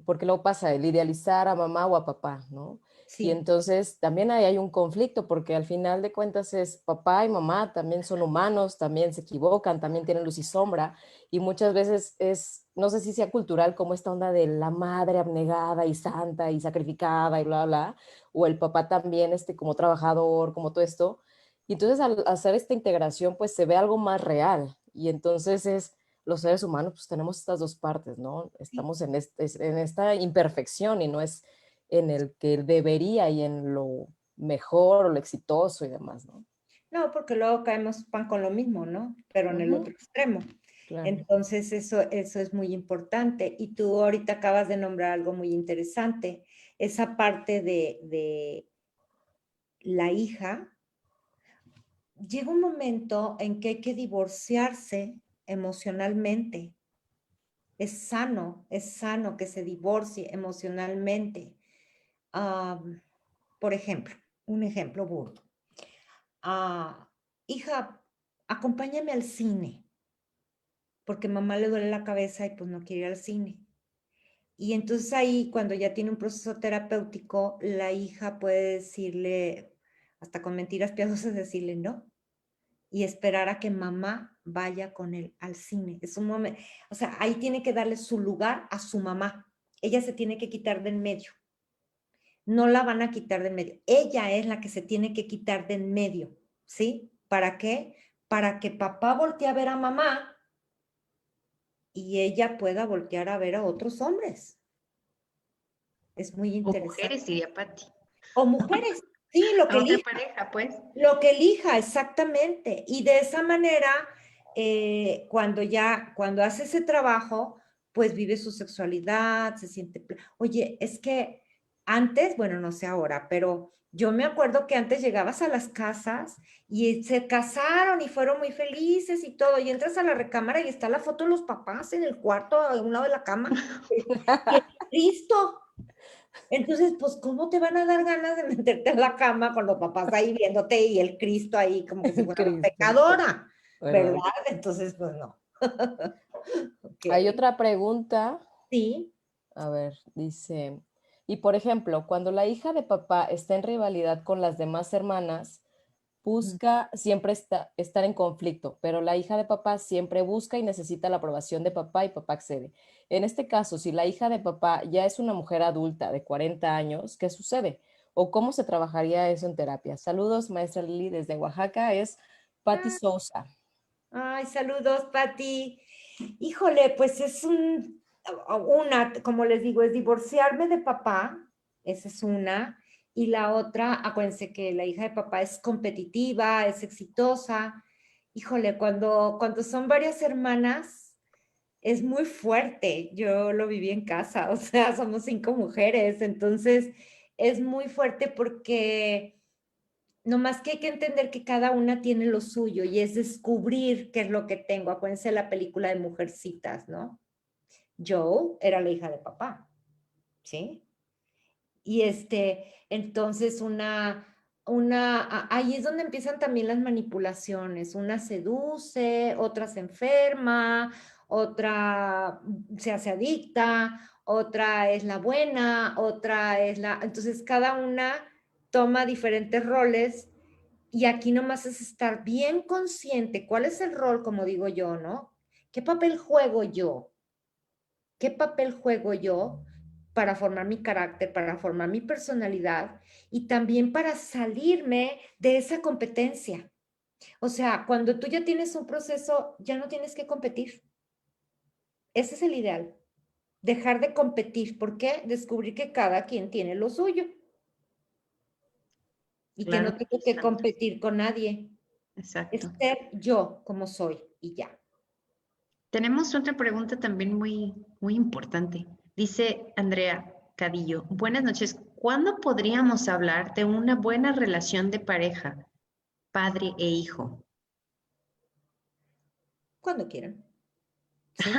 porque luego pasa el idealizar a mamá o a papá, ¿no? Y Sí, entonces también ahí hay un conflicto, porque al final de cuentas es papá y mamá, también son humanos, también se equivocan, también tienen luz y sombra, y muchas veces es, no sé si sea cultural, como esta onda de la madre abnegada y santa y sacrificada y bla, bla, o el papá también como trabajador, como todo esto. Y entonces al hacer esta integración, pues se ve algo más real, y entonces es los seres humanos pues tenemos estas dos partes, ¿no? sí. Estamos en esta imperfección y no es en el que debería y en lo mejor o lo exitoso y demás, ¿no? No, porque luego caemos pan con lo mismo, ¿no? Pero en el Ujú, otro extremo. claro. Entonces, eso es muy importante. Y tú ahorita acabas de nombrar algo muy interesante, esa parte de la hija. Llega un momento en que hay que divorciarse emocionalmente. Es sano que se divorcie emocionalmente. Por ejemplo, un ejemplo burdo. Hija, acompáñame al cine, porque mamá le duele la cabeza y pues no quiere ir al cine. Y entonces ahí, cuando ya tiene un proceso terapéutico, la hija puede decirle, hasta con mentiras piadosas, decirle no, y esperar a que mamá vaya con él al cine. Es un momento, o sea, ahí tiene que darle su lugar a su mamá. Ella se tiene que quitar de en medio. No la van a quitar de en medio. Ella es la que se tiene que quitar de en medio, ¿sí? ¿Para qué? Para que papá voltee a ver a mamá y ella pueda voltear a ver a otros hombres. Es muy O interesante. mujeres, diría Patti. O mujeres, sí, lo que A otra elija. pareja, pues. Lo que elija, exactamente. Y de esa manera, cuando hace ese trabajo, pues vive su sexualidad, se siente... Oye, es que antes, bueno, no sé ahora, pero yo me acuerdo que antes llegabas a las casas y se casaron y fueron muy felices y todo, y entras a la recámara y está la foto de los papás en el cuarto, a un lado de la cama, y el Cristo. Entonces, pues, ¿cómo te van a dar ganas de meterte en la cama con los papás ahí viéndote y el Cristo ahí como que si fuera la Cristo, pecadora, ¿verdad? ¿verdad? Entonces, pues no. Ok. Hay otra pregunta. Sí. A ver, dice, y por ejemplo, cuando la hija de papá está en rivalidad con las demás hermanas, busca siempre estar en conflicto, pero la hija de papá siempre busca y necesita la aprobación de papá y papá accede. En este caso, si la hija de papá ya es una mujer adulta de 40 años, ¿qué sucede? ¿O cómo se trabajaría eso en terapia? Saludos, maestra Lili, desde Oaxaca, es Patti Sousa. Ay, saludos, Pati. Híjole, pues es como les digo, es divorciarme de papá, esa es una, y la otra, acuérdense que la hija de papá es competitiva, es exitosa. Híjole, cuando son varias hermanas, es muy fuerte. Yo lo viví en casa, o sea, somos 5 mujeres, entonces es muy fuerte porque no más que hay que entender que cada una tiene lo suyo y es descubrir qué es lo que tengo. Acuérdense de la película de Mujercitas, ¿no? Joe era la hija de papá, ¿sí? Y entonces ahí es donde empiezan también las manipulaciones. Una seduce, otra se enferma, otra se hace adicta, otra es la buena, entonces cada una toma diferentes roles y aquí nomás es estar bien consciente cuál es el rol, como digo yo, ¿no? ¿Qué papel juego yo? ¿Qué papel juego yo para formar mi carácter, para formar mi personalidad y también para salirme de esa competencia? O sea, cuando tú ya tienes un proceso, ya no tienes que competir. Ese es el ideal. Dejar de competir. ¿Por qué? Descubrir que cada quien tiene lo suyo y que Claro no que tengo sí, que Sandra. competir con nadie. Es Exacto. ser yo como soy y ya. Tenemos otra pregunta también muy, muy importante. Dice Andrea Cadillo, buenas noches. ¿Cuándo podríamos hablar de una buena relación de pareja, padre e hijo? Cuando quieran. ¿Sí?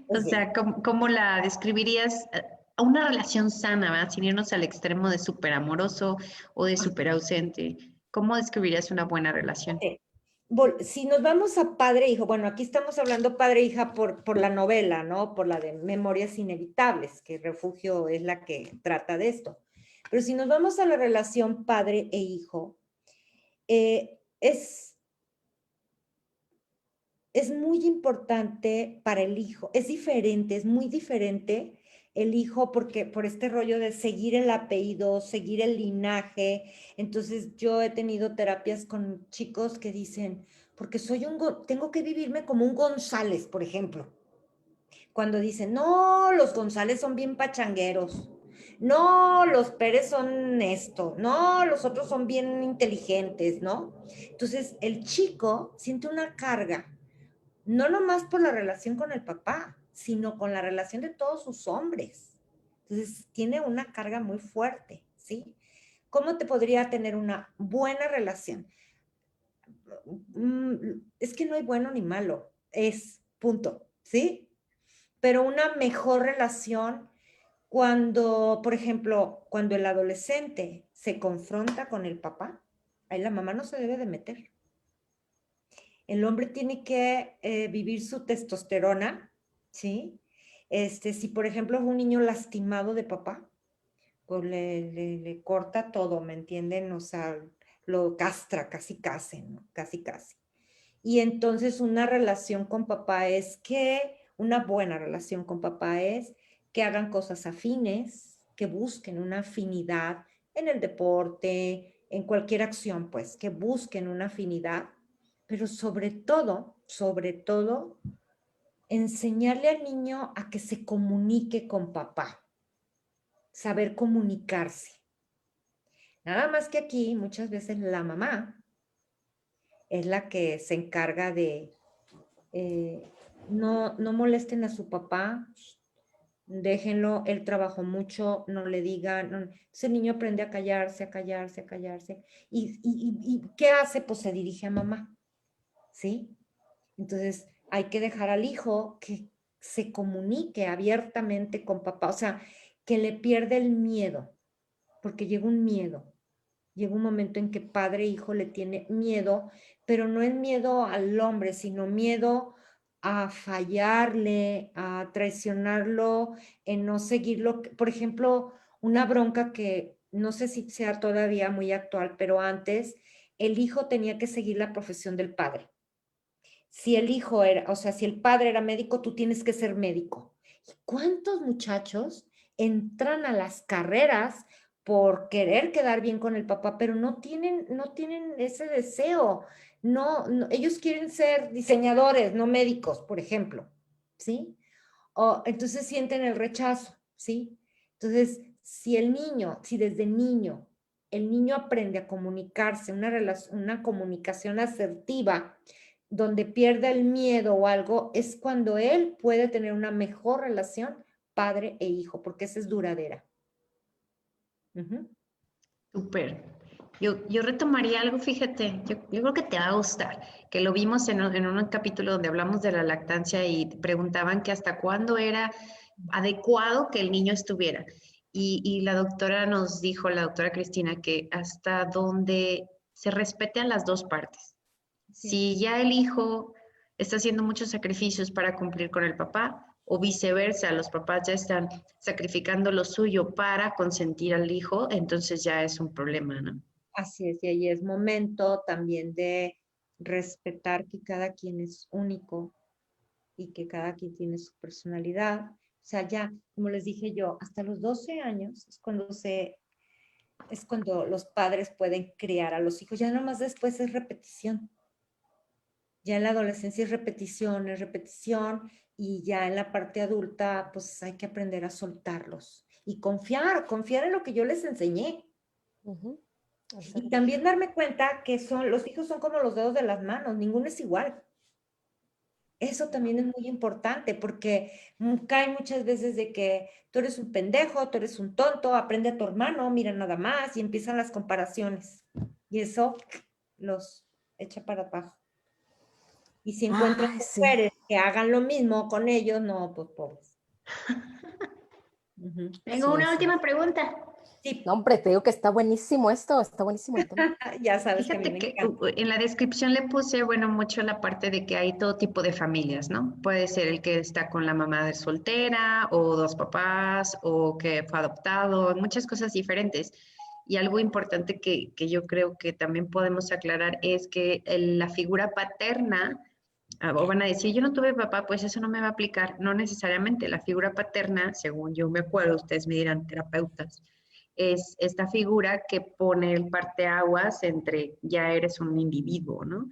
O Es bien. sea, ¿cómo la describirías? Una relación sana, ¿verdad? Sin irnos al extremo de súper amoroso o de súper ausente. ¿Cómo describirías una buena relación? Si nos vamos a padre e hijo, bueno, aquí estamos hablando padre e hija por la novela, ¿no? Por la de Memorias Inevitables, que Refugio es la que trata de esto. Pero si nos vamos a la relación padre e hijo, es muy importante para el hijo, es diferente, es muy diferente el hijo porque por este rollo de seguir el apellido, seguir el linaje. Entonces yo he tenido terapias con chicos que dicen, porque tengo que vivirme como un González, por ejemplo. Cuando dicen, no, los González son bien pachangueros. No, los Pérez son esto. No, los otros son bien inteligentes, ¿no? Entonces el chico siente una carga no nomás por la relación con el papá, sino con la relación de todos sus hombres. Entonces, tiene una carga muy fuerte, ¿sí? ¿Cómo te podría tener una buena relación? Es que no hay bueno ni malo, es punto, ¿sí? Pero una mejor relación cuando, por ejemplo, cuando el adolescente se confronta con el papá, ahí la mamá no se debe de meter. El hombre tiene que vivir su testosterona, ¿sí? Si, por ejemplo, es un niño lastimado de papá, pues le corta todo, ¿me entienden? O sea, lo castra, casi, ¿no? Casi. Y entonces una relación con papá una buena relación con papá es que hagan cosas afines, que busquen una afinidad en el deporte, en cualquier acción, pues, que busquen una afinidad, pero sobre todo, enseñarle al niño a que se comunique con papá, saber comunicarse. Nada más que aquí muchas veces la mamá es la que se encarga de no molesten a su papá, déjenlo, él trabajó mucho, no le digan, ese niño aprende a callarse. ¿Y qué hace? Pues se dirige a mamá, ¿sí? Entonces hay que dejar al hijo que se comunique abiertamente con papá, o sea, que le pierda el miedo, porque llega un miedo. Llega un momento en que padre e hijo le tiene miedo, pero no es miedo al hombre, sino miedo a fallarle, a traicionarlo, en no seguirlo. Por ejemplo, una bronca que no sé si sea todavía muy actual, pero antes el hijo tenía que seguir la profesión del padre. Si el hijo era, o sea, si el padre era médico, tú tienes que ser médico. ¿Y cuántos muchachos entran a las carreras por querer quedar bien con el papá, pero no tienen ese deseo? No, ellos quieren ser diseñadores, no médicos, por ejemplo, ¿sí? O entonces sienten el rechazo, ¿sí? Entonces, si desde niño el niño aprende a comunicarse, una comunicación asertiva, donde pierda el miedo o algo, es cuando él puede tener una mejor relación padre e hijo, porque esa es duradera. Súper. Yo retomaría algo, fíjate, yo creo que te va a gustar, que lo vimos en un capítulo donde hablamos de la lactancia y te preguntaban que hasta cuándo era adecuado que el niño estuviera. Y la doctora nos dijo, la doctora Cristina, que hasta donde se respeten las dos partes. Si ya el hijo está haciendo muchos sacrificios para cumplir con el papá, o viceversa, los papás ya están sacrificando lo suyo para consentir al hijo, entonces ya es un problema, ¿no? Así es, y ahí es momento también de respetar que cada quien es único y que cada quien tiene su personalidad. O sea, ya, como les dije yo, hasta los 12 años es cuando los padres pueden criar a los hijos. Ya nomás después es repetición. Ya en la adolescencia es repetición, y ya en la parte adulta, pues hay que aprender a soltarlos y confiar en lo que yo les enseñé. Y también darme cuenta que los hijos son como los dedos de las manos, ninguno es igual. Eso también es muy importante porque cae muchas veces de que tú eres un pendejo, tú eres un tonto, aprende a tu hermano, mira nada más, y empiezan las comparaciones. Y eso los echa para abajo. Y si encuentran mujeres que hagan lo mismo con ellos, no, pues pobres. Tengo una última pregunta. Sí. No, hombre, te digo que está buenísimo esto, está buenísimo el tema. Ya sabes Fíjate que que en la descripción le puse, bueno, mucho la parte de que hay todo tipo de familias, ¿no? Puede ser el que está con la mamá de soltera o dos papás o que fue adoptado, muchas cosas diferentes. Y algo importante que yo creo que también podemos aclarar es que la figura paterna, o van a decir, yo no tuve papá, pues eso no me va a aplicar. No necesariamente. La figura paterna, según yo me acuerdo, ustedes me dirán terapeutas, es esta figura que pone el parteaguas entre ya eres un individuo, ¿no?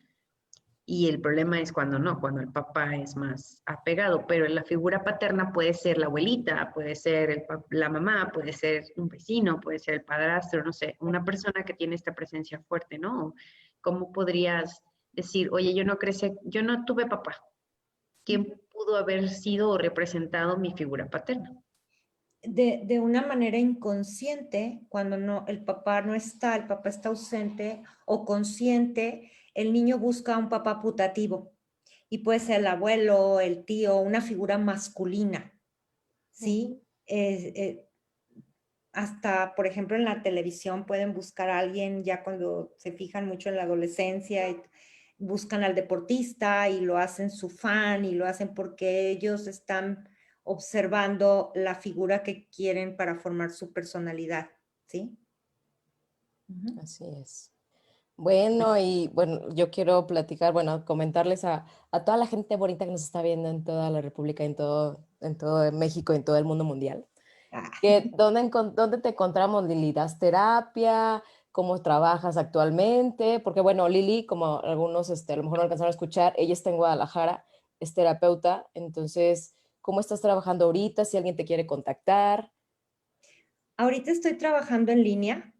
Y el problema es cuando no, cuando el papá es más apegado, pero la figura paterna puede ser la abuelita, puede ser la mamá, puede ser un vecino, puede ser el padrastro, no sé, una persona que tiene esta presencia fuerte, ¿no? ¿Cómo podrías decir, oye, yo no tuve papá? ¿Quién pudo haber sido o representado mi figura paterna? De una manera inconsciente, cuando el papá no está, el papá está ausente, o consciente, el niño busca un papá putativo. Y puede ser el abuelo, el tío, una figura masculina, ¿sí? hasta, por ejemplo, en la televisión pueden buscar a alguien ya cuando se fijan mucho en la adolescencia y buscan al deportista y lo hacen su fan y lo hacen porque ellos están observando la figura que quieren para formar su personalidad, ¿sí? Ujú. Así es. Bueno, y bueno, yo quiero platicar, bueno, comentarles a toda la gente bonita que nos está viendo en toda la República, en todo México, en todo el mundo mundial, Ah, que dónde te encontramos, Lili. ¿Das terapia? ¿Cómo trabajas actualmente? Porque bueno, Lili, como algunos a lo mejor no alcanzaron a escuchar, ella está en Guadalajara, es terapeuta. Entonces, ¿cómo estás trabajando ahorita? Si alguien te quiere contactar. ahorita estoy trabajando en línea.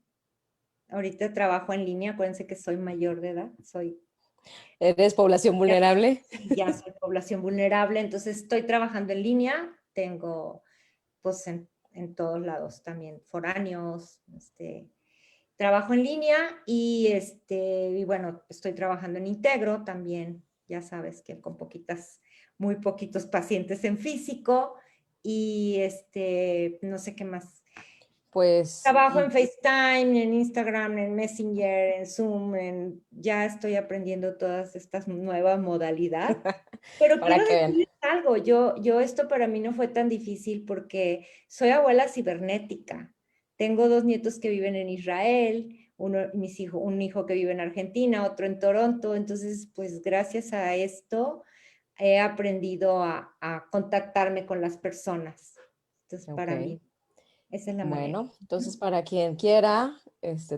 Ahorita trabajo en línea. Acuérdense que soy mayor de edad. ¿Eres población vulnerable? Ya soy población vulnerable. Entonces estoy trabajando en línea. Tengo, pues, en todos lados también foráneos. Trabajo en línea y bueno, estoy trabajando en Integro también. Ya sabes que con muy poquitos pacientes en físico y no sé qué más. Pues, Trabajo en FaceTime, en Instagram, en Messenger, en Zoom, ya estoy aprendiendo todas estas nuevas modalidades. Pero para quiero que vean. decirles algo, yo esto para mí no fue tan difícil porque soy abuela cibernética. Tengo 2 nietos que viven en Israel, un hijo que vive en Argentina, otro en Toronto. Entonces, pues gracias a esto he aprendido a contactarme con las personas. Entonces, para Ok. mí, esa es la manera. Bueno, entonces para quien quiera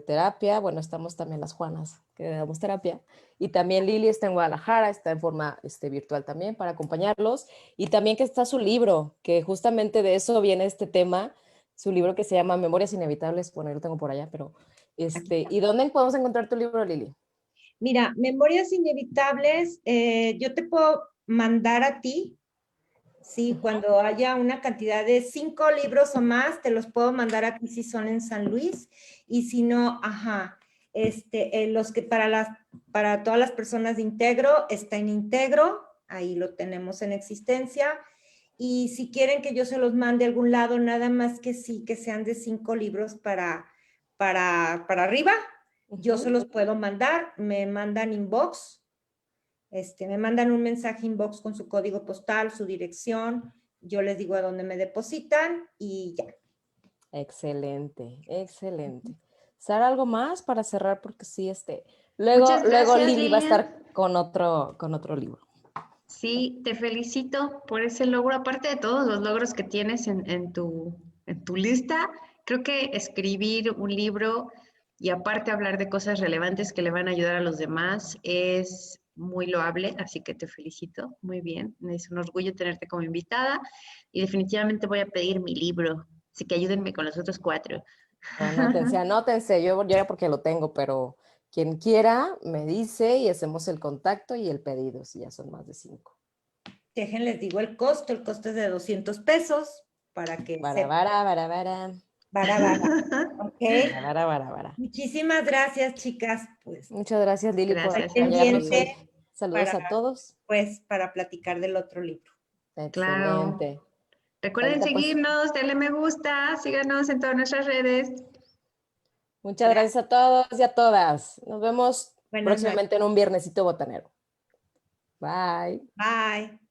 terapia, bueno, estamos también las Juanas que damos terapia y también Lili está en Guadalajara, está en forma virtual también para acompañarlos y también que está su libro, que justamente de eso viene este tema, su libro que se llama Memorias Inevitables, bueno, yo lo tengo por allá, pero Aquí está. ¿y dónde podemos encontrar tu libro, Lili? Mira, Memorias Inevitables, yo te puedo mandar a ti. Sí, cuando haya una cantidad de 5 libros o más, te los puedo mandar aquí si son en San Luis. Y si no, ajá, los que para todas las personas de Integro, está en Integro, ahí lo tenemos en existencia. Y si quieren que yo se los mande a algún lado, nada más que sí, que sean de 5 libros para arriba, yo se los puedo mandar, me mandan inbox. Me mandan un mensaje inbox con su código postal, su dirección, yo les digo a dónde me depositan y ya. Excelente, excelente. Sara, ¿algo más para cerrar? Porque sí, luego, Muchas luego gracias, Lili va a Lilian. estar con otro libro. Sí, te felicito por ese logro, aparte de todos los logros que tienes en tu lista. Creo que escribir un libro y aparte hablar de cosas relevantes que le van a ayudar a los demás es muy loable, así que te felicito, muy bien. Es un orgullo tenerte como invitada y definitivamente voy a pedir mi libro, así que ayúdenme con los otros 4. Anótense, anótense, yo ya porque lo tengo, pero quien quiera me dice y hacemos el contacto y el pedido, si ya son más de 5. Déjenles digo el costo es de 200 pesos para que Vara, sepan. vara, vara, vara. Vara. Ok. Vara, vara, vara, vara. Muchísimas gracias, chicas. Pues Muchas gracias, Lili, por estoy Gracias a acompañarnos ti. hoy. pendiente Saludos para, a todos. para platicar del otro libro. Claro. Excelente. Recuerden Sarita, pues seguirnos, denle me gusta, síganos en todas nuestras redes. muchas Gracias. gracias a todos y a todas. Nos vemos Buenas noches. próximamente en un viernesito botanero. Bye. Bye.